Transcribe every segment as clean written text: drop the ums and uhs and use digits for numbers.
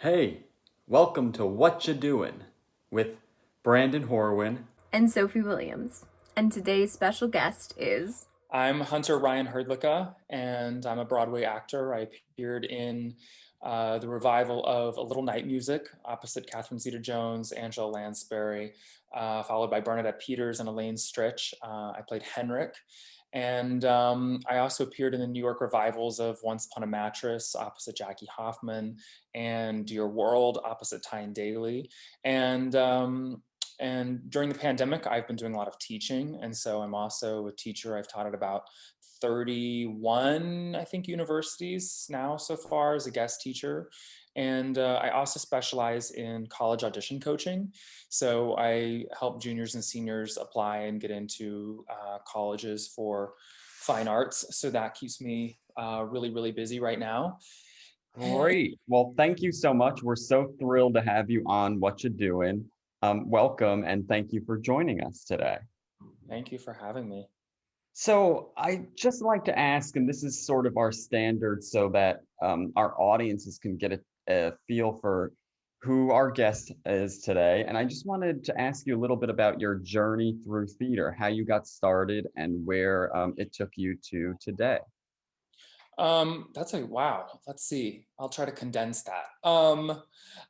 Hey, welcome to Whatcha Doin with Brandon Horwin. And Sophie Williams. And today's special guest is. I'm Hunter Ryan Herdlicka, and I'm a Broadway actor. I appeared in the revival of A Little Night Music opposite Catherine Zeta-Jones, Angela Lansbury, followed by Bernadette Peters and Elaine Stritch. I played Henrik. And I also appeared in the New York revivals of Once Upon a Mattress opposite Jackie Hoffman and Dear World opposite Tyne Daly. And and during the pandemic, I've been doing a lot of teaching. And so I'm also a teacher. I've taught at about 31, I think, universities now so far as a guest teacher. And I also specialize in college audition coaching. So I help juniors and seniors apply and get into colleges for fine arts. So that keeps me really, really busy right now. Great. Well, thank you so much. We're so thrilled to have you on What You Doing. Welcome and thank you for joining us today. Thank you for having me. So I just like to ask, and this is sort of our standard so that our audiences can get a feel for who our guest is today. And I just wanted to ask you a little bit about your journey through theater, how you got started and where it took you to today. That's a wow. Let's see. I'll try to condense that.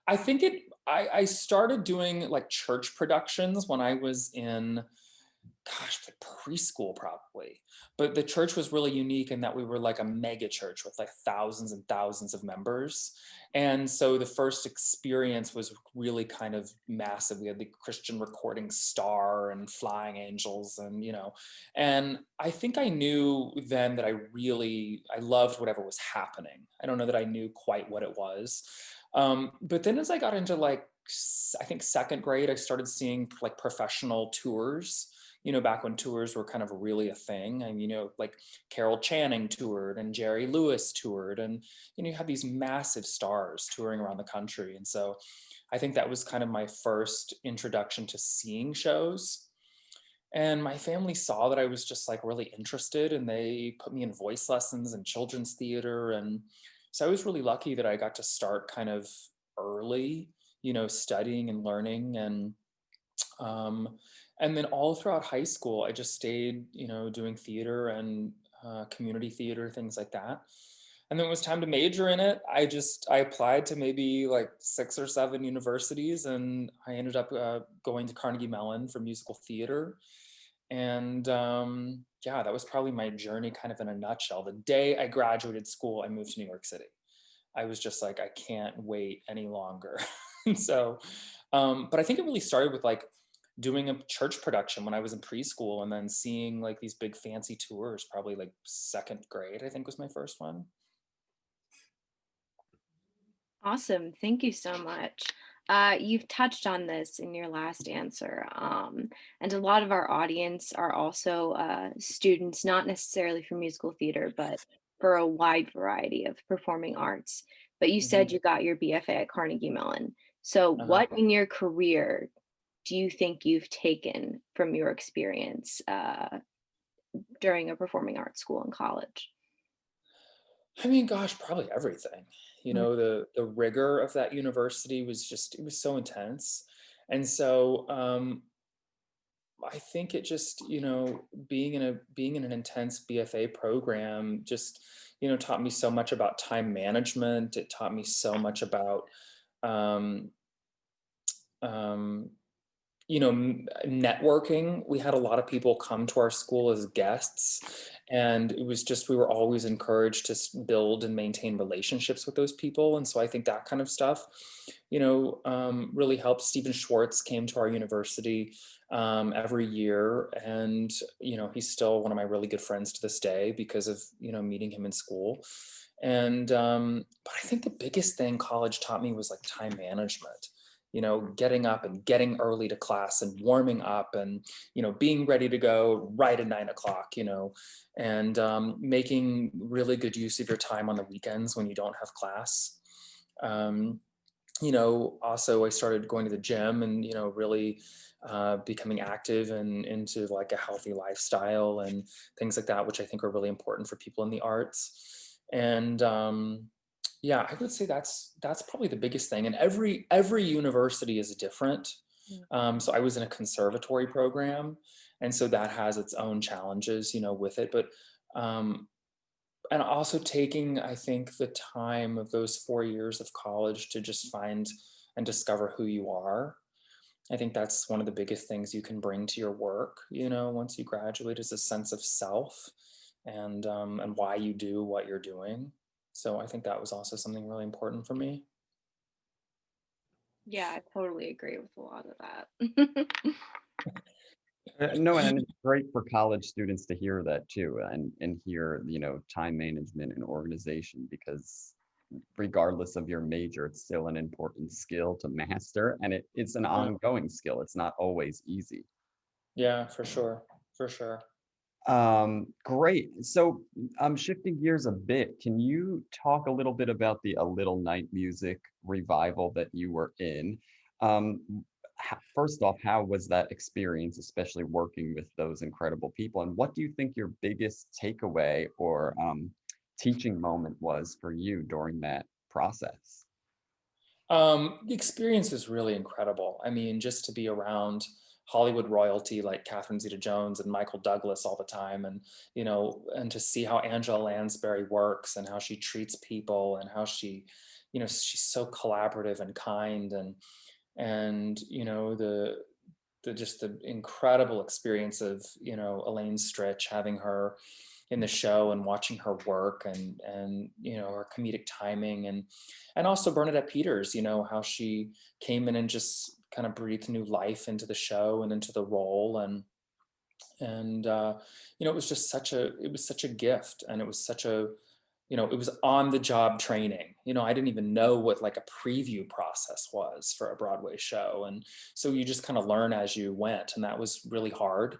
I think I started doing like church productions when I was in, gosh, like preschool probably. But the church was really unique in that we were like a mega church with like thousands and thousands of members. And so the first experience was really kind of massive. We had the Christian Recording Star and Flying Angels and I think I knew then that I loved whatever was happening. I don't know that I knew quite what it was. But then as I got into like I think second grade, I started seeing like professional tours, back when tours were kind of really a thing. And, like Carol Channing toured and Jerry Lewis toured. And, you had these massive stars touring around the country. And so I think that was kind of my first introduction to seeing shows. And my family saw that I was just like really interested and they put me in voice lessons and children's theater. And so I was really lucky that I got to start kind of early, studying and learning. Um, and then all throughout high school, I just stayed, doing theater and community theater, things like that. And then it was time to major in it. I applied to maybe like 6 or 7 universities, and I ended up going to Carnegie Mellon for musical theater. And yeah, that was probably my journey, kind of in a nutshell. The day I graduated school, I moved to New York City. I was just like, I can't wait any longer. And so, but I think it really started with like doing a church production when I was in preschool and then seeing like these big fancy tours, probably like second grade, I think was my first one. Awesome. Thank you so much. You've touched on this in your last answer. And a lot of our audience are also students, not necessarily for musical theater, but for a wide variety of performing arts. But you said Mhm. you got your BFA at Carnegie Mellon. So, Uh-huh. what in your career do you think you've taken from your experience during a performing arts school in college? I mean, gosh, probably everything. The rigor of that university was just it was so intense. And so I think it just, being in an intense BFA program just, taught me so much about time management. It taught me so much about um, um, networking. We had a lot of people come to our school as guests, and it was just we were always encouraged to build and maintain relationships with those people. And so I think that kind of stuff, really helped. Stephen Schwartz came to our university every year, and he's still one of my really good friends to this day because of meeting him in school. And but I think the biggest thing college taught me was like time management, getting up and getting early to class and warming up and, being ready to go right at 9 o'clock, and making really good use of your time on the weekends when you don't have class. Um, also I started going to the gym and, really becoming active and into like a healthy lifestyle and things like that, which I think are really important for people in the arts. And Yeah, I would say that's probably the biggest thing. And every university is different. So I was in a conservatory program, and so that has its own challenges, with it. But um, and also taking, I think, the time of those 4 years of college to just find and discover who you are. I think that's one of the biggest things you can bring to your work, once you graduate, is a sense of self and why you do what you're doing. So I think that was also something really important for me. Yeah, I totally agree with a lot of that. No, and it's great for college students to hear that too, and hear, time management and organization, because regardless of your major, it's still an important skill to master, and it's an Yeah, ongoing skill. It's not always easy. yeah, for sure, for sure. Great. So I'm shifting gears a bit. Can you talk a little bit about the A Little Night Music revival that you were in? Um, First off, how was that experience, especially working with those incredible people? And what do you think your biggest takeaway or teaching moment was for you during that process? The experience was really incredible. I mean, just to be around Hollywood royalty like Catherine Zeta-Jones and Michael Douglas all the time, and to see how Angela Lansbury works and how she treats people and how she's so collaborative and kind, and the just the incredible experience of Elaine Stritch, having her in the show and watching her work, and her comedic timing, and also Bernadette Peters, how she came in and just kind of breathed new life into the show and into the role, and it was just such a gift, and it was such a it was on the job training. I didn't even know what like a preview process was for a Broadway show. And so you just kind of learn as you went. And that was really hard.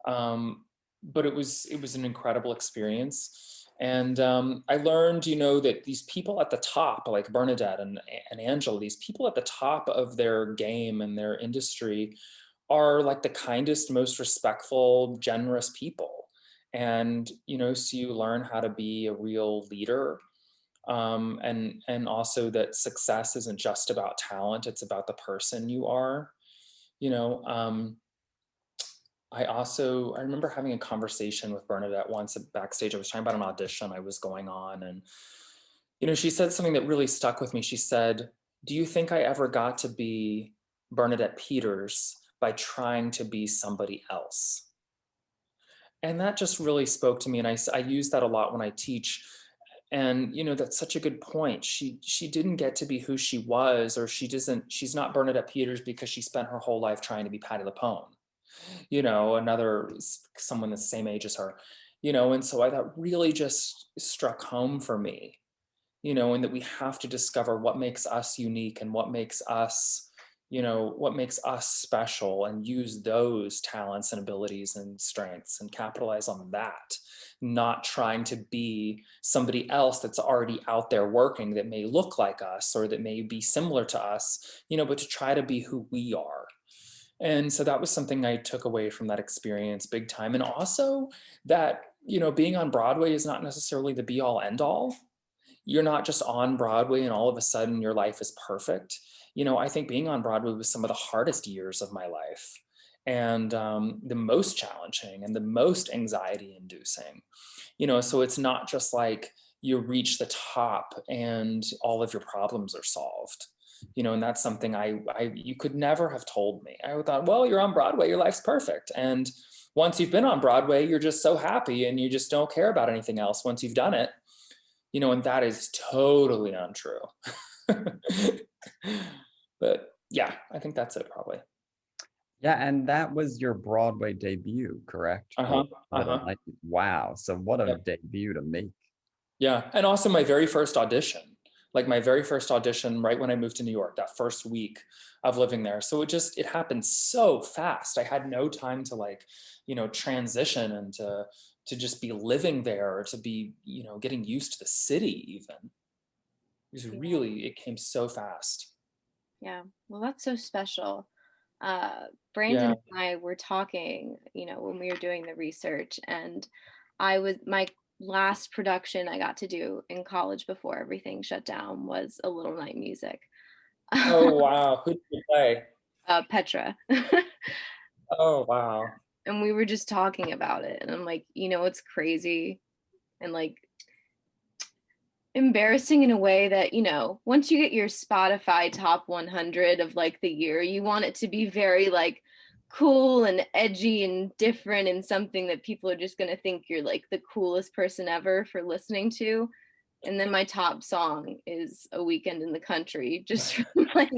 But it was an incredible experience. And I learned, that these people at the top, like Bernadette and Angela, these people at the top of their game and their industry are like the kindest, most respectful, generous people. And so you learn how to be a real leader, and also that success isn't just about talent, it's about the person you are. you know um, I remember having a conversation with Bernadette once backstage. I was talking about an audition I was going on, and she said something that really stuck with me. She said, "Do you think I ever got to be Bernadette Peters by trying to be somebody else?" And that just really spoke to me, and I use that a lot when I teach. And that's such a good point. She didn't get to be who she was, or she's not Bernadette Peters because she spent her whole life trying to be Patti LuPone, another someone that's the same age as her. And so that really just struck home for me, and that we have to discover what makes us unique and what makes us special, and use those talents and abilities and strengths and capitalize on that, not trying to be somebody else that's already out there working that may look like us or that may be similar to us, but to try to be who we are. And so that was something I took away from that experience big time. And also that, being on Broadway is not necessarily the be all end all. You're not just on Broadway and all of a sudden your life is perfect. I think being on Broadway was some of the hardest years of my life, and the most challenging and the most anxiety inducing. So it's not just like you reach the top and all of your problems are solved. And that's something you could never have told me. I thought, well, you're on Broadway, your life's perfect. And once you've been on Broadway, you're just so happy and you just don't care about anything else once you've done it. And that is totally untrue. But yeah, I think that's it probably. Yeah, and that was your Broadway debut, correct? For Uh-huh. Little Uh-huh. Night. Wow. So what a Yeah. debut to make. Yeah. And also my very first audition, like my very first audition right when I moved to New York, that first week of living there. So it happened so fast. I had no time to transition and to just be living there, or to be, getting used to the city even. Yeah. It came so fast. Yeah. Well, that's so special. Brandon Yeah. and I were talking, when we were doing the research, and my last production I got to do in college before everything shut down was A Little Night Music. Oh, wow. Who did you play? Petra. Oh, wow. And we were just talking about it. And I'm like, it's crazy and like embarrassing in a way that, once you get your Spotify top 100 of like the year, you want it to be very like cool and edgy and different and something that people are just going to think you're like the coolest person ever for listening to. And then my top song is A Weekend in the Country, just from like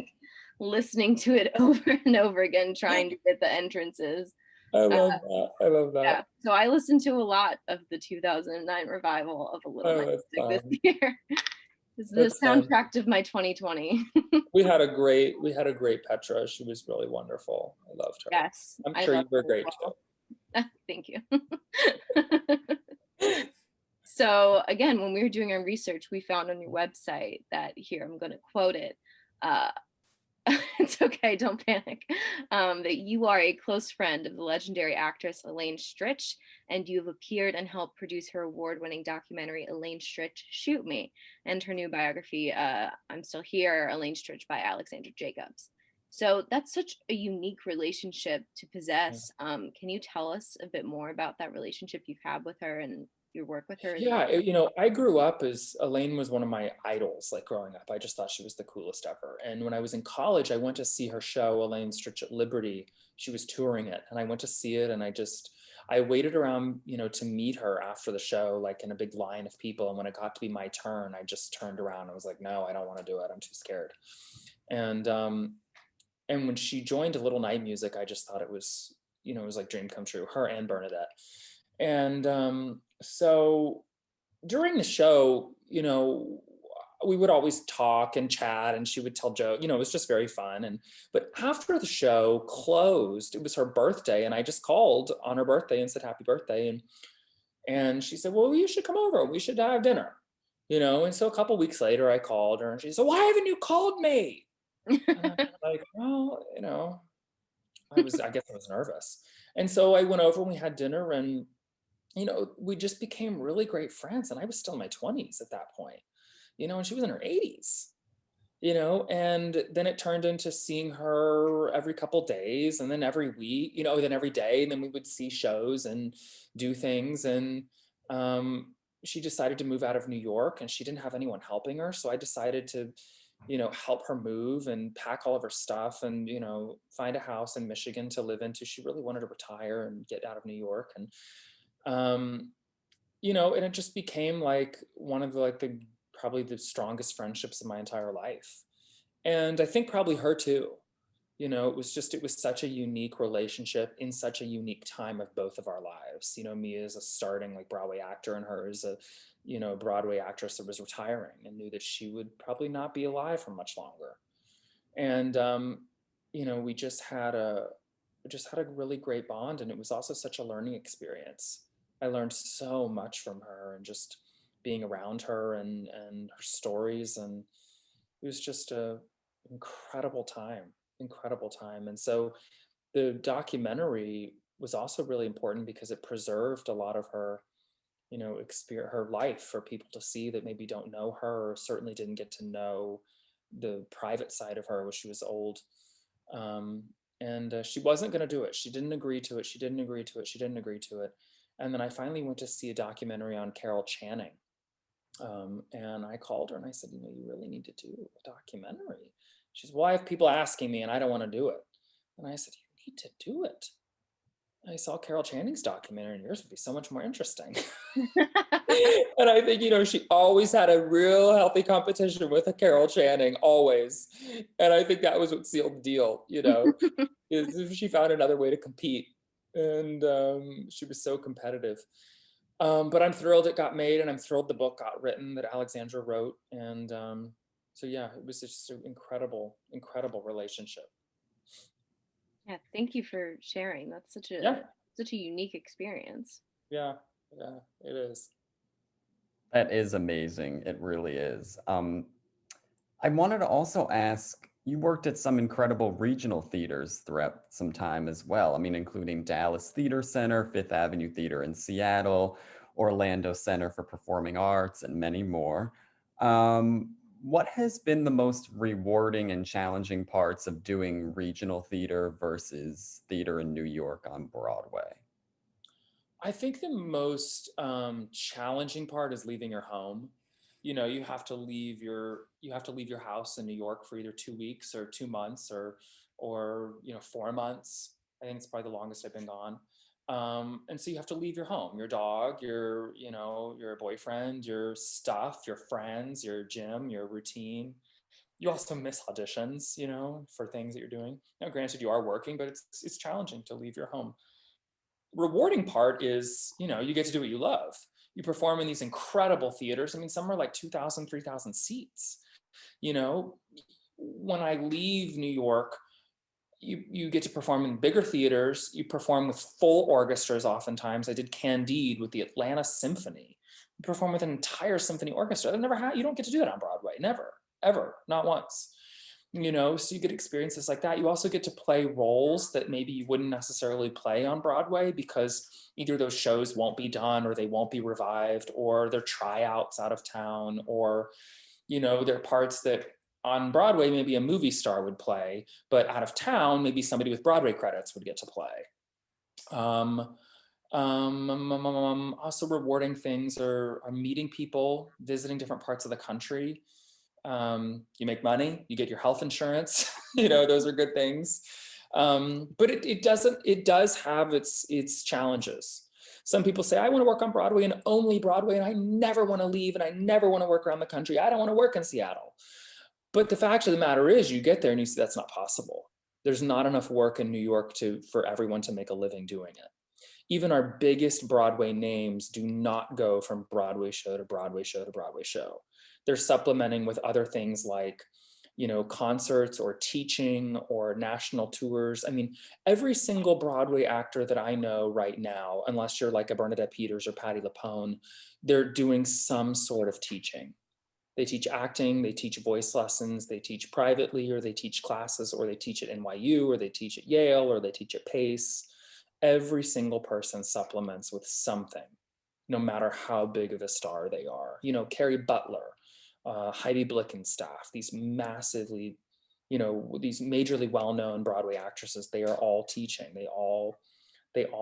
listening to it over and over again, trying to get the entrances. I love that. I love that. Yeah. So I listened to a lot of the 2009 revival of A Little Oh, Night that's Music fun. this year. This is the That's fun. soundtrack of my 2020. We had a great Petra. She was really wonderful. I loved her. Yes, I'm I sure love you were her as great well. Thank you. too. So again, when we were doing our research, we found on your website that, here, I'm going to quote it. It's okay, don't panic. That you are a close friend of the legendary actress Elaine Stritch, and you have appeared and helped produce her award-winning documentary Elaine Stritch, Shoot Me, and her new biography, I'm Still Here, Elaine Stritch by Alexandra Jacobs. So that's such a unique relationship to possess. Can you tell us a bit more about that relationship you've had with her and your work with her as well? Yeah, you know, I grew up as Elaine was one of my idols, like growing up. I just thought she was the coolest ever. And when I was in college, I went to see her show, Elaine Stritch at Liberty. She was touring it, and I went to see it, and I waited around, you know, to meet her after the show, like in a big line of people. And when it got to be my turn, I just turned around and was like, no, I don't want to do it. I'm too scared. And and when she joined A Little Night Music, I just thought it was, you know, it was like dream come true, her and Bernadette. And so during the show, you know, we would always talk and chat, and she would tell jokes. You know, it was just very fun. And but after the show closed, it was her birthday, and I just called on her birthday and said happy birthday. And she said, well, you should come over. We should have dinner. You know, and so a couple weeks later, I called her, and she said, why haven't you called me? And I was like, well, you know, I guess I was nervous. And so I went over and we had dinner, and you know, we just became really great friends. And I was still in my 20s at that point, you know, and she was in her 80s, you know, and then it turned into seeing her every couple days, and then every week, you know, then every day. And then we would see shows and do things. And she decided to move out of New York, and she didn't have anyone helping her. So I decided to, you know, help her move and pack all of her stuff and, you know, find a house in Michigan to live into. She really wanted to retire and get out of New York. And you know, and it just became like one of the probably the strongest friendships of my entire life. And I think probably her too. You know, it was such a unique relationship in such a unique time of both of our lives. You know, me as a starting like Broadway actor, and her as a, you know, Broadway actress that was retiring and knew that she would probably not be alive for much longer. And you know, we just had a really great bond, and it was also such a learning experience. I learned so much from her, and just being around her and her stories, and it was just a incredible time, incredible time. And so the documentary was also really important because it preserved a lot of her, you know, experience, her life, for people to see that maybe don't know her, or certainly didn't get to know the private side of her when she was old. And she wasn't going to do it. She didn't agree to it. She didn't agree to it. She didn't agree to it. And then I finally went to see a documentary on Carol Channing. And I called her and I said, you know, you really need to do a documentary. She said, well, I have people asking me and I don't want to do it. And I said, you need to do it. I saw Carol Channing's documentary, and yours would be so much more interesting. And I think, you know, she always had a real healthy competition with a Carol Channing, always. And I think that was what sealed the deal, you know, is she found another way to compete. And she was so competitive. But I'm thrilled it got made, and I'm thrilled the book got written that Alexandra wrote. And so, yeah, it was just an incredible, incredible relationship. Yeah, thank you for sharing. That's such Yeah, a unique experience. yeah, yeah, it is. That is amazing. It really is. I wanted to also ask, you worked at some incredible regional theaters throughout some time as well. I mean, including Dallas Theater Center, Fifth Avenue Theater in Seattle. Orlando Center for Performing Arts, and many more. What has been the most rewarding and challenging parts of doing regional theater versus theater in New York on Broadway? I think the most challenging part is leaving your home. You know, you have to leave your house in New York for either 2 weeks or 2 months or 4 months. I think it's probably the longest I've been gone. And so you have to leave your home, your dog, your boyfriend, your stuff, your friends, your gym, your routine. You also miss auditions, for things that you're doing. Now, granted, you are working, but it's challenging to leave your home. Rewarding part is, you get to do what you love. You perform in these incredible theaters. I mean, some are like 2,000, 3,000 seats. You know, when I leave New York, you get to perform in bigger theaters. You perform with full orchestras oftentimes. I did Candide with the Atlanta Symphony. You perform with an entire symphony orchestra. You don't get to do that on Broadway, never, ever, not once. So you get experiences like that. You also get to play roles that maybe you wouldn't necessarily play on Broadway because either those shows won't be done or they won't be revived, or they're tryouts out of town, or they're parts that on Broadway maybe a movie star would play, but out of town maybe somebody with Broadway credits would get to play. Also rewarding things are meeting people, visiting different parts of the country. You make money, you get your health insurance, those are good things. But it does have its challenges. Some people say, I want to work on Broadway and only Broadway, and I never want to leave, and I never want to work around the country. I don't want to work in Seattle. But the fact of the matter is, you get there and you see that's not possible. There's not enough work in New York for everyone to make a living doing it. Even our biggest Broadway names do not go from Broadway show to Broadway show to Broadway show. They're supplementing with other things like, concerts or teaching or national tours. I mean, every single Broadway actor that I know right now, unless you're like a Bernadette Peters or Patti LuPone, they're doing some sort of teaching. They teach acting, they teach voice lessons, they teach privately, or they teach classes, or they teach at NYU, or they teach at Yale, or they teach at Pace. Every single person supplements with something, no matter how big of a star they are. Carrie Butler, Heidi Blickenstaff, these massively, these majorly well-known Broadway actresses, they are all teaching. They all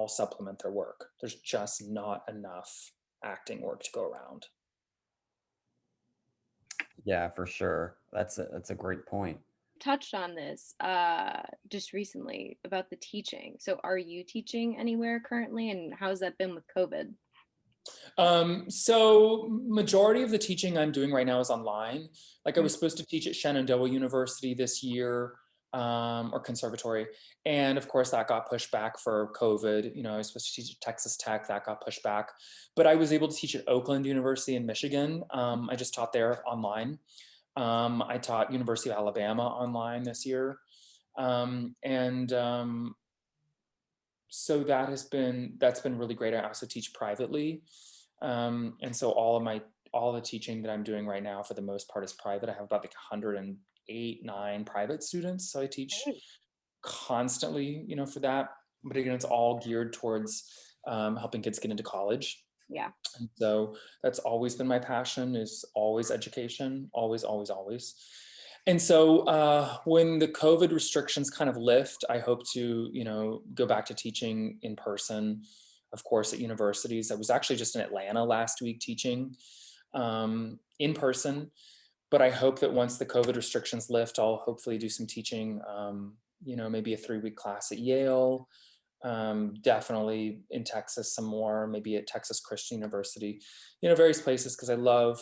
supplement their work. There's just not enough acting work to go around. Yeah, for sure. That's a great point. Touched on this just recently about the teaching. So are you teaching anywhere currently, and how's that been with COVID? So majority of the teaching I'm doing right now is online. Like I was supposed to teach at Shenandoah University this year, or conservatory. And of course that got pushed back for COVID. I was supposed to teach at Texas Tech, that got pushed back, but I was able to teach at Oakland University in Michigan. I just taught there online. I taught University of Alabama online this year. So that's been really great. I also teach privately. And so all the teaching that I'm doing right now for the most part is private. I have about like 108, 9 private students. So I teach constantly, for that. But again, it's all geared towards helping kids get into college. Yeah. And so that's always been my passion, is always education, always, always, always. And so when the COVID restrictions kind of lift, I hope to, go back to teaching in person, of course, at universities. I was actually just in Atlanta last week teaching in person, but I hope that once the COVID restrictions lift, I'll hopefully do some teaching, maybe a 3-week class at Yale, definitely in Texas some more, maybe at Texas Christian University, various places, because I love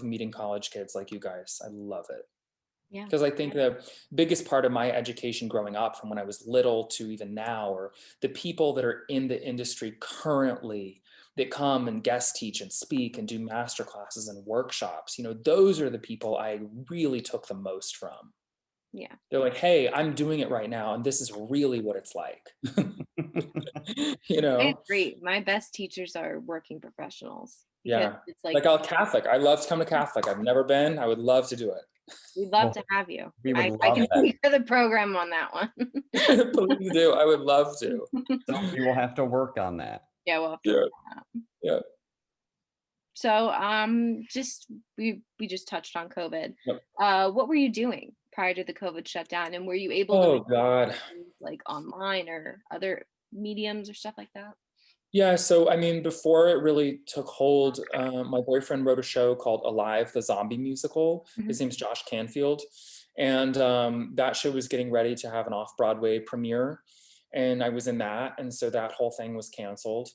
meeting college kids like you guys. I love it. Yeah. Because I think the biggest part of my education growing up, from when I was little to even now, are the people that are in the industry currently that come and guest teach and speak and do master classes and workshops. Those are the people I really took the most from. Yeah. They're like, hey, I'm doing it right now, and this is really what it's like. I agree. My best teachers are working professionals. Yeah. It's like a Catholic. I love to come to Catholic. I've never been. I would love to do it. We'd love to have you. We would love I can that. speak for the program on that one. Please do. I would love to. Sophie will have to work on that. Yeah, we'll have to Yeah, work on that. yeah. So, just we just touched on COVID. Yep. What were you doing prior to the COVID shutdown, and were you able to Oh make God. things like online or other mediums or stuff like that? Yeah, so I mean, before it really took hold, my boyfriend wrote a show called Alive, the zombie musical. Mhm. His name's Josh Canfield. And that show was getting ready to have an off-Broadway premiere. And I was in that. And so that whole thing was canceled.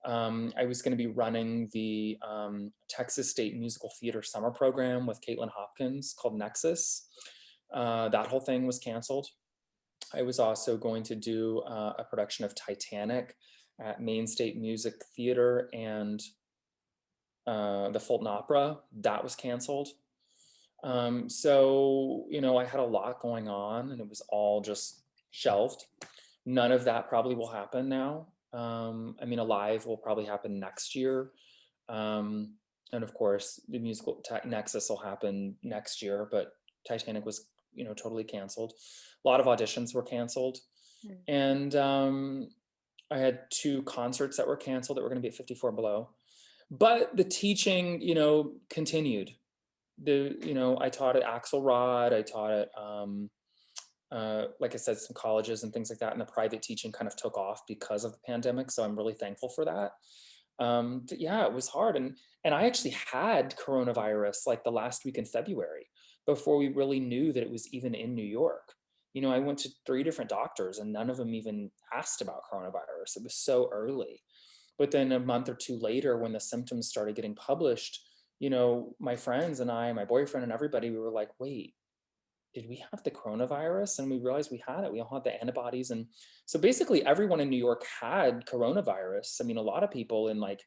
I was going to be running the Texas State Musical Theater summer program with Caitlin Hopkins called Nexus. That whole thing was canceled. I was also going to do a production of Titanic at Maine State Music Theater and the Fulton Opera. That was canceled. So, you know, I had a lot going on and it was all just shelved. None of that probably will happen now. I mean, Alive will probably happen next year. Um, and of course, the musical Nexus will happen next year, but Titanic was, you know, totally canceled. A lot of auditions were canceled. Mm. And I had 2 concerts that were canceled that were going to be at 54 Below. But the teaching, you know, continued. You know, I taught at Axelrod, I taught at, like I said, some colleges and things like that. And the private teaching kind of took off because of the pandemic. So I'm really thankful for that. But yeah, it was hard. And I actually had coronavirus like the last week in February before we really knew that it was even in New York. You know, I went to 3 different doctors and none of them even asked about coronavirus. It was so early. But then a month or 2 later, when the symptoms started getting published, you know, my friends and I, my boyfriend and everybody, we were like, wait, did we have the coronavirus? And we realized we had it. We all had the antibodies. And so basically everyone in New York had coronavirus. I mean, a lot of people in like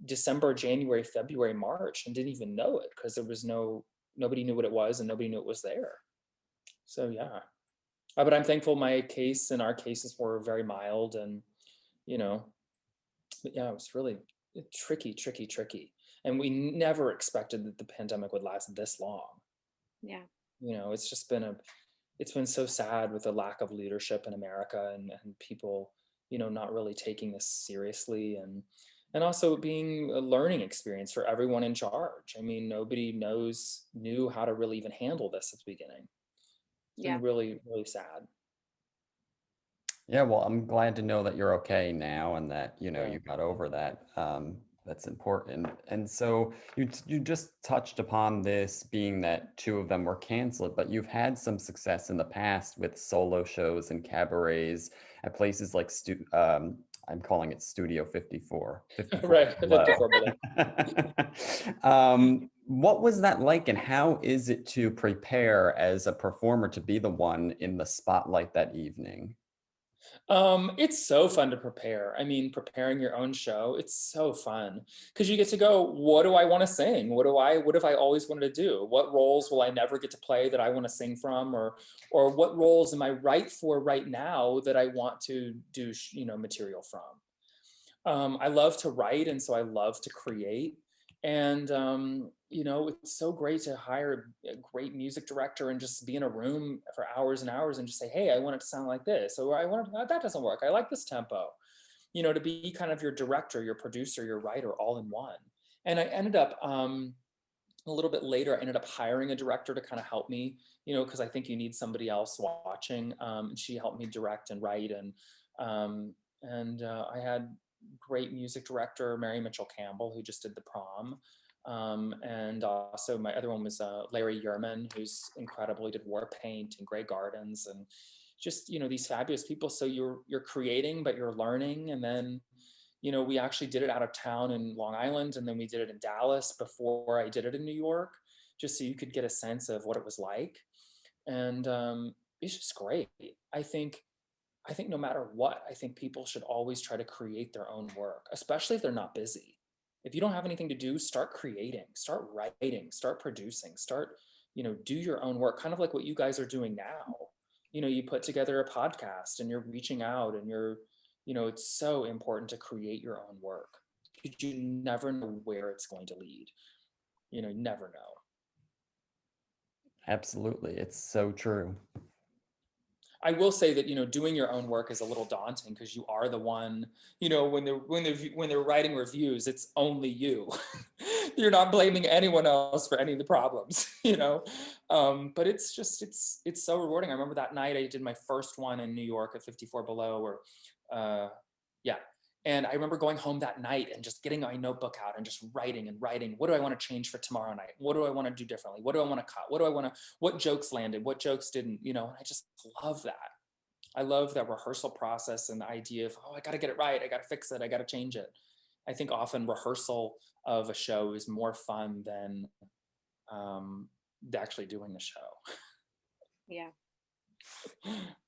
December, January, February, March, and didn't even know it because there was nobody knew what it was and nobody knew it was there. So yeah. But I'm thankful my case and our cases were very mild and, you know, but yeah, it was really tricky, tricky, tricky. And we never expected that the pandemic would last this long. Yeah. You know, it's been so sad with the lack of leadership in America and people, you know, not really taking this seriously and also being a learning experience for everyone in charge. I mean, nobody knew how to really even handle this at the beginning. It's Yeah. been really, really sad. Yeah, well, I'm glad to know that you're okay now and that, Yeah. you got over that. That's important. And so you just touched upon this being that 2 of them were canceled, but you've had some success in the past with solo shows and cabarets at places like I'm calling it Studio 54, 54 Right. Below. 54 below. What was that like, and how is it to prepare as a performer to be the one in the spotlight that evening? It's so fun to prepare. I mean, preparing your own show, it's so fun because you get to go, what do I want to sing? What have I always wanted to do? What roles will I never get to play that I want to sing from? Or what roles am I right for right now that I want to do, you know, material from? I love to write, and so I love to create. And you know, it's so great to hire a great music director and just be in a room for hours and hours and just say, "Hey, I want it to sound like this," or "I want that doesn't work. I like this tempo." You know, to be kind of your director, your producer, your writer, all in one. And I ended up a little bit later, I ended up hiring a director to kind of help me, you know, because I think you need somebody else watching. And she helped me direct and write, um, and I had great music director Mary Mitchell Campbell who just did the prom, and also my other one was Larry Yerman, who's incredible. He did War Paint and Grey Gardens, and just, you know, these fabulous people. So you're creating, but you're learning, and then, you know, we actually did it out of town in Long Island, and then we did it in Dallas before I did it in New York, just so you could get a sense of what it was like. And it's just great. I think I think no matter what, I think people should always try to create their own work, especially if they're not busy. If you don't have anything to do, start creating, start writing, start producing, start, you know, do your own work, kind of like what you guys are doing now. You know, you put together a podcast and you're reaching out and you're, you know, it's so important to create your own work because you never know where it's going to lead. You know, you never know. Absolutely. It's so true. I will say that, doing your own work is a little daunting because you are the one, when they're writing reviews, it's only you. You're not blaming anyone else for any of the problems, but it's so rewarding. I remember that night I did my first one in New York at 54 Below, or yeah. And I remember going home that night and just getting my notebook out and just writing and writing. What do I want to change for tomorrow night? What do I want to do differently? What do I want to cut? What jokes landed? What jokes didn't? And I just love that. I love that rehearsal process and the idea of, oh, I got to get it right. I got to fix it. I got to change it. I think often rehearsal of a show is more fun than actually doing the show. Yeah.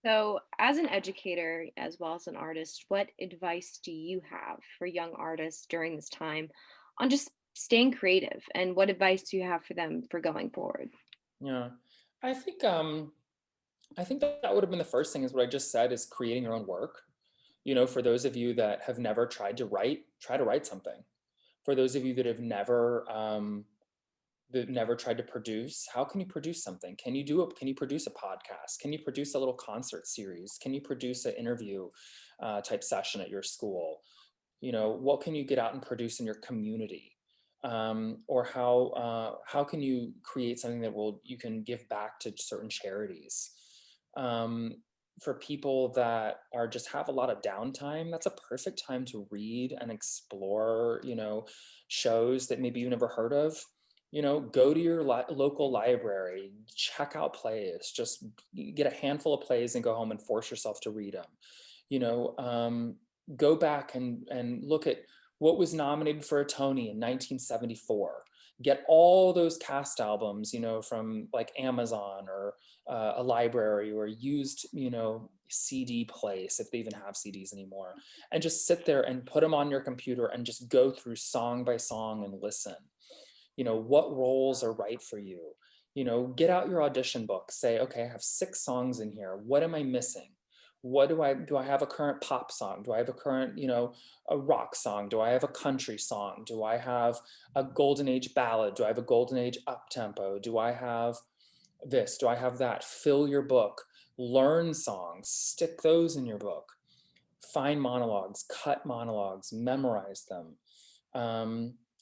So, as an educator as well as an artist, what advice do you have for young artists during this time on just staying creative? And what advice do you have for them for going forward? Yeah, I think that would have been the first thing, is what I just said, is creating your own work. For those of you that have never tried to write, try to write something. For those of you that have never tried to produce, how can you produce something? Can you produce a podcast? Can you produce a little concert series? Can you produce an interview type session at your school? What can you get out and produce in your community? Or how can you create something that you can give back to certain charities? For people that just have a lot of downtime, that's a perfect time to read and explore, shows that maybe you never heard of. Go to your local library, check out plays, just get a handful of plays and go home and force yourself to read them. Go back and look at what was nominated for a Tony in 1974. Get all those cast albums, from like Amazon or a library or a used, CD place, if they even have CDs anymore, and just sit there and put them on your computer and just go through song by song and listen. What roles are right for you? Get out your audition book, say, okay, I have 6 songs in here. What am I missing? What do I have a current pop song? Do I have a current, a rock song? Do I have a country song? Do I have a golden age ballad? Do I have a golden age up tempo? Do I have this? Do I have that? Fill your book, learn songs, stick those in your book, find monologues, cut monologues, memorize them.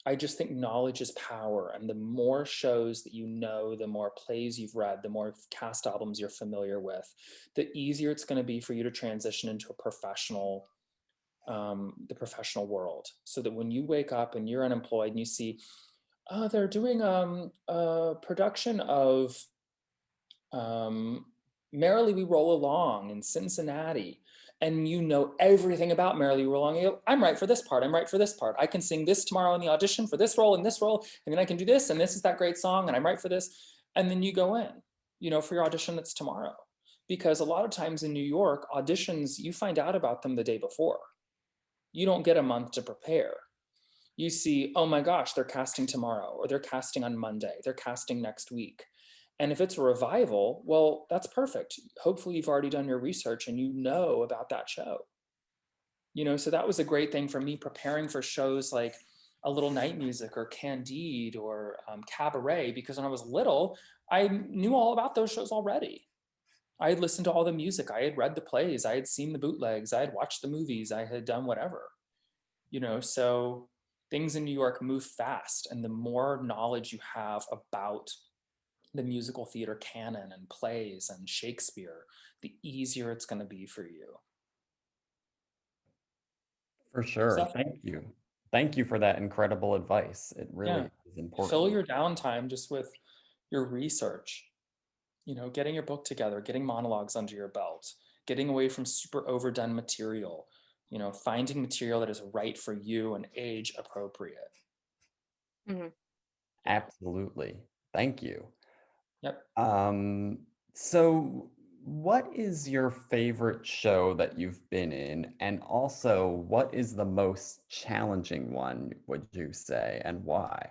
I just think knowledge is power. And the more shows that the more plays you've read, the more cast albums you're familiar with, the easier it's going to be for you to transition into the professional world. So that when you wake up and you're unemployed and you see, oh, they're doing a production of Merrily We Roll Along in Cincinnati, and everything about Merrily We Roll Along, you go, I'm right for this part, I'm right for this part. I can sing this tomorrow in the audition for this role and this role, and then I can do this, and this is that great song, and I'm right for this. And then you go in, for your audition that's tomorrow. Because a lot of times in New York, auditions, you find out about them the day before. You don't get a month to prepare. You see, oh my gosh, they're casting tomorrow, or they're casting on Monday, they're casting next week. And if it's a revival, well, that's perfect. Hopefully you've already done your research and you know about that show. So that was a great thing for me preparing for shows like A Little Night Music or Candide or Cabaret, because when I was little, I knew all about those shows already. I had listened to all the music. I had read the plays. I had seen the bootlegs. I had watched the movies. I had done whatever, so things in New York move fast. And the more knowledge you have about the musical theater canon and plays and Shakespeare, the easier it's going to be for you. For sure. So, Thank you. Thank you for that incredible advice. It really yeah, is important. fill your downtime just with your research, getting your book together, getting monologues under your belt, getting away from super overdone material, finding material that is right for you and age appropriate. Mm-hmm. Absolutely. Thank you. Yep. So what is your favorite show that you've been in? And also, what is the most challenging one, would you say, and why?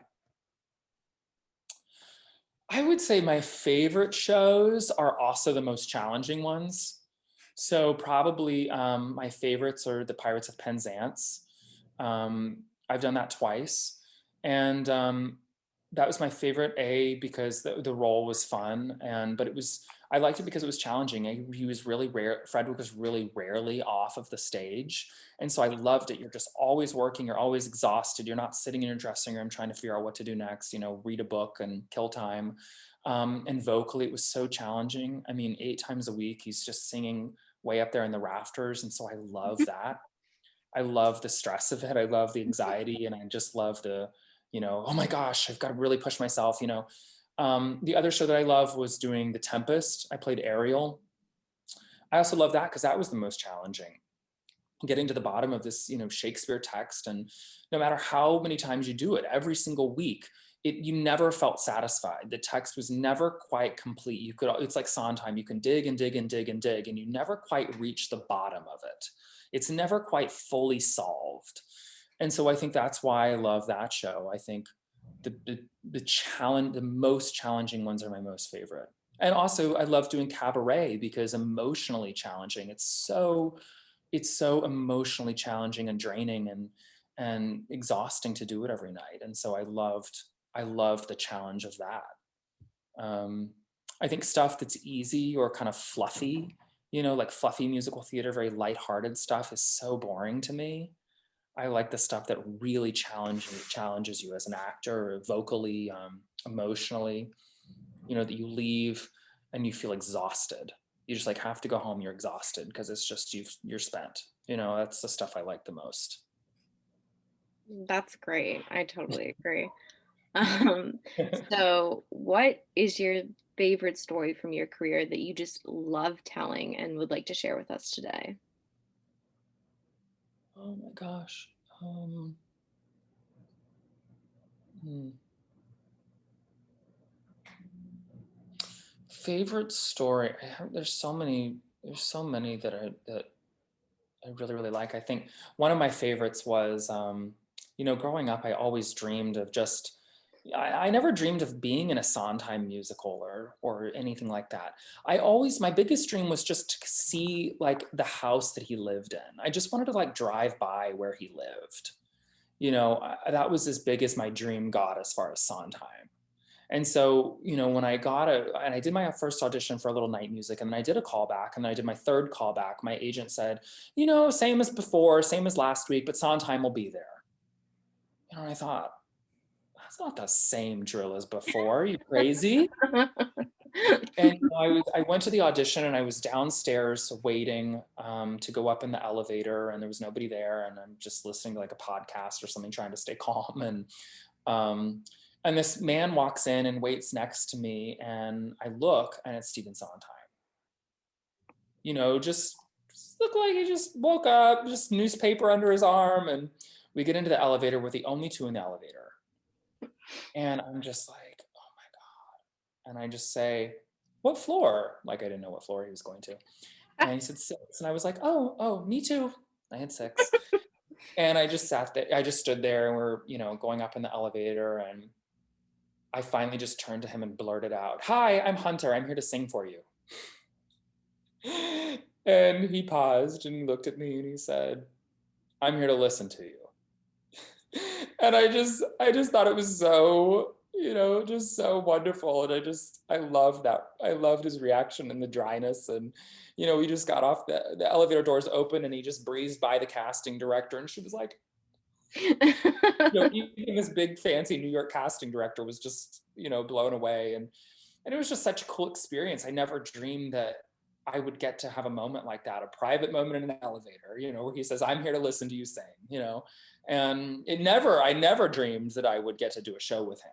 I would say my favorite shows are also the most challenging ones. So probably my favorites are The Pirates of Penzance. I've done that twice. And that was my favorite, because the role was fun, but I liked it because it was challenging. He was really rare. Frederick was really rarely off of the stage. And so I loved it. You're just always working. You're always exhausted. You're not sitting in your dressing room trying to figure out what to do next, read a book and kill time. And vocally, it was so challenging. I mean, 8 times a week, he's just singing way up there in the rafters. And so I love that. I love the stress of it. I love the anxiety, and I just love oh my gosh, I've got to really push myself. The other show that I love was doing The Tempest. I played Ariel. I also love that because that was the most challenging. Getting to the bottom of this, Shakespeare text, and no matter how many times you do it, every single week, you never felt satisfied. The text was never quite complete. It's like Sondheim. You can dig and dig and dig and dig, and you never quite reach the bottom of it. It's never quite fully solved. And so I think that's why I love that show. I think the most challenging ones are my most favorite. And also I love doing Cabaret because emotionally challenging. It's so emotionally challenging and draining and exhausting to do it every night. And so I loved the challenge of that. I think stuff that's easy or kind of fluffy, like fluffy musical theater, very lighthearted stuff is so boring to me. I like the stuff that really challenges you as an actor, vocally, emotionally, that you leave and you feel exhausted. You just like have to go home, you're exhausted because it's just you're spent. That's the stuff I like the most. That's great. I totally agree. So what is your favorite story from your career that you just love telling and would like to share with us today? Oh my gosh. Favorite story. There's so many that I really, really like. I think one of my favorites was, growing up, I always dreamed of I never dreamed of being in a Sondheim musical or anything like that. My biggest dream was just to see like the house that he lived in. I just wanted to like drive by where he lived. That was as big as my dream got as far as Sondheim. And so, when and I did my first audition for a little night music, and then I did a callback, and then I did my third callback, my agent said, same as before, same as last week, but Sondheim will be there. And I thought, that's not the same drill as before. Are you crazy? And I went to the audition, and I was downstairs waiting to go up in the elevator, and there was nobody there, and I'm just listening to like a podcast or something, trying to stay calm. And this man walks in and waits next to me, and I look, and it's Stephen Sondheim. Just looked like he just woke up, just newspaper under his arm, and we get into the elevator. We're the only two in the elevator. And I'm just like, oh my God. And I just say, what floor? Like I didn't know what floor he was going to. And he said 6. And I was like, oh, me too. I had 6. And I just sat there. I just stood there, and we're, going up in the elevator, and I finally just turned to him and blurted out, "Hi, I'm Hunter. I'm here to sing for you." And he paused and looked at me and he said, "I'm here to listen to you." And I just thought it was so, just so wonderful. And I loved that. I loved his reaction and the dryness. And, he just got off the elevator doors open, and he just breezed by the casting director, and she was like, even this big fancy New York casting director was just, blown away. And it was just such a cool experience. I never dreamed that I would get to have a moment like that, a private moment in an elevator, where he says, "I'm here to listen to you sing," and I never dreamed that I would get to do a show with him.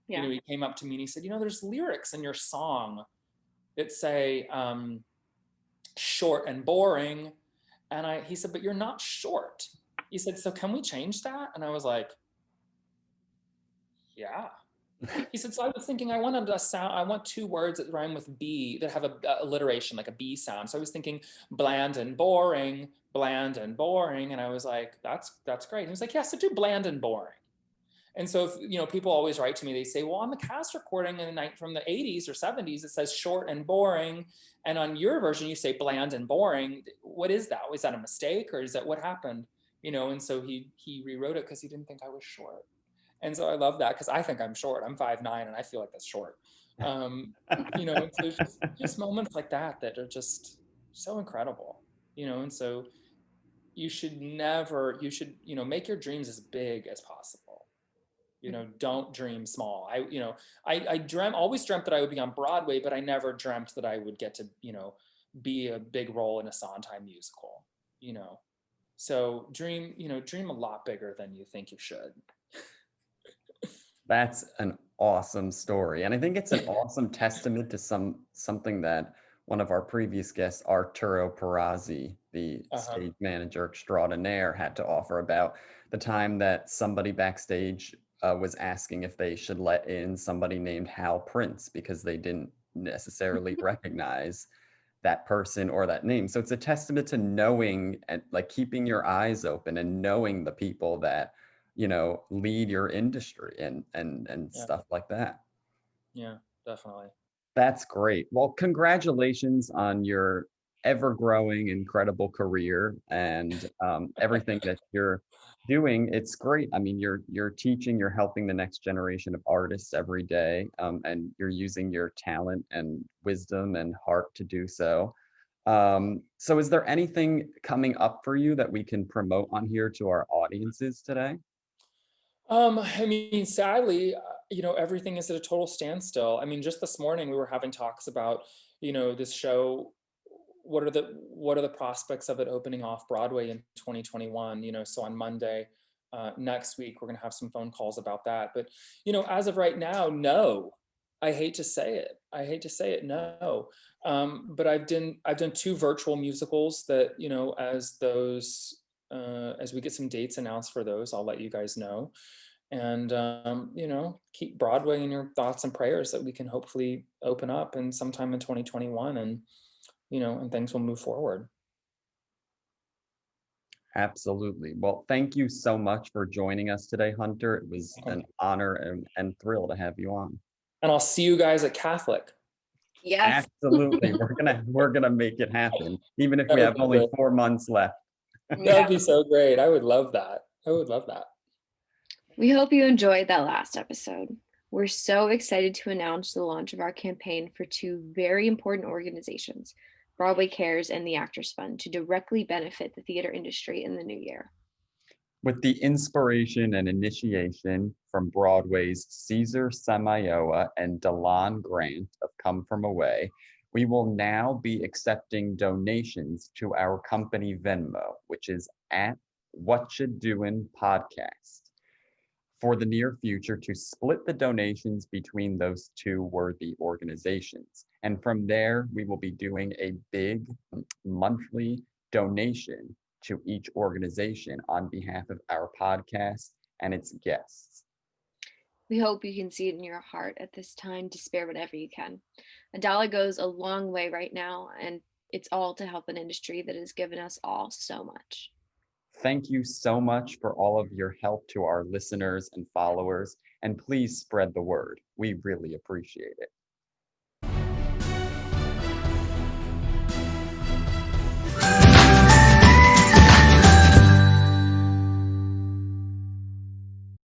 Yeah. He came up to me and he said, "There's lyrics in your song that say, short and boring." And he said, "But you're not short." He said, "So can we change that?" And I was like, "Yeah." He said, "So I was thinking I want 2 words that rhyme with B, that have a alliteration, like a B sound. So I was thinking bland and boring, bland and boring." And I was like, that's great. And he was like, "Yeah, so do bland and boring." And so, people always write to me, they say, "Well, on the cast recording from the 80s or 70s, it says short and boring. And on your version, you say bland and boring. What is that? Was that a mistake, or is that what happened?" And so he rewrote it because he didn't think I was short. And so I love that because I think I'm short. I'm 5'9" and I feel like that's short. You know, so it's just moments like that that are just so incredible, you know, and so you should never, you know, make your dreams as big as possible. You know, don't dream small. You know, always dreamt that I would be on Broadway, but I never dreamt that I would get to, you know, be a big role in a Sondheim musical, you know. So dream, you know, dream a lot bigger than you think you should. That's an awesome story. And I think it's an awesome testament to something that one of our previous guests, Arturo Perazzi, the Uh-huh. stage manager extraordinaire, had to offer about the time that somebody backstage was asking if they should let in somebody named Hal Prince because they didn't necessarily recognize that person or that name. So it's a testament to knowing and like keeping your eyes open and knowing the people that, you know, lead your industry and Yeah. stuff like that. Yeah, definitely. That's great. Well, congratulations on your ever-growing, incredible career and everything that you're doing. It's great. I mean, you're teaching, you're helping the next generation of artists every day, and you're using your talent and wisdom and heart to do so. So is there anything coming up for you that we can promote on here to our audiences today? I mean, sadly, you know, everything is at a total standstill. I mean, just this morning we were having talks about, you know, this show. What are the prospects of it opening off Broadway in 2021? You know, so on Monday, next week, we're gonna have some phone calls about that. But you know, as of right now, no. I hate to say it. I hate to say it. No. But I've done two virtual musicals that, you know, as we get some dates announced for those, I'll let you guys know. And you know, keep Broadway in your thoughts and prayers that we can hopefully open up and sometime in 2021, and you know, and things will move forward. Absolutely. Well, thank you so much for joining us today, Hunter. It was an honor and thrill to have you on. And I'll see you guys at Catholic. Yes. Absolutely. We're gonna make it happen, even if That we would have be only great. 4 months left. That would Yeah. be so great. I would love that. I would love that. We hope you enjoyed that last episode. We're so excited to announce the launch of our campaign for two very important organizations, Broadway Cares and the Actors Fund, to directly benefit the theater industry in the new year. With the inspiration and initiation from Broadway's Caesar Samayoa and Delon Grant of Come From Away, we will now be accepting donations to our company Venmo, which is at Whatcha Doin podcast, for the near future to split the donations between those two worthy organizations. And from there, we will be doing a big monthly donation to each organization on behalf of our podcast and its guests. We hope you can see it in your heart at this time to spare whatever you can. A dollar goes a long way right now, and it's all to help an industry that has given us all so much. Thank you so much for all of your help to our listeners and followers, and please spread the word. We really appreciate it.